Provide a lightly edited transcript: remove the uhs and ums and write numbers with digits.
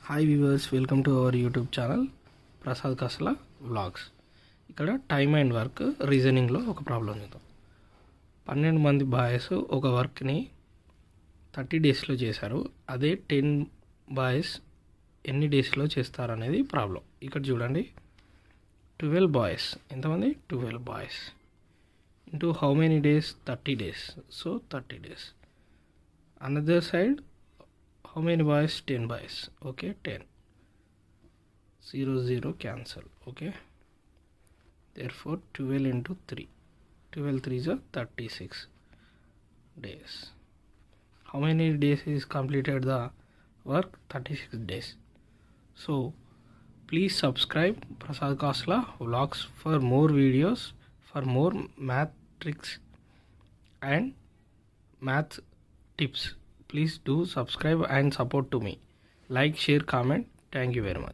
Hi viewers, welcome to our YouTube channel Prasad Kasla vlogs. ఇక్కడ time and work రీజనింగ్లో ఒక problem చూద్దాం. 12 మంది బాయ్స్ ఒక వర్క్ని 30 డేస్లో చేశారు. అదే 10 బాయ్స్ ఎన్ని డేస్లో చేస్తారనేది ప్రాబ్లం. ఇక్కడ చూడండి, 12 బాయ్స్ ఎంతమంది? 12 boys into how many days? 30 days. So 30 days. Another side, how many boys? 10 boys. Okay, 10. 0 0 cancel. Okay, therefore 12 into 3, 12 3 is 36 days. How many days is completed the work? 36 days. So please subscribe Prasad Kasla vlogs for more videos, for more math tricks and math tips. Please do subscribe and support to me. Like, share, comment. Thank you very much.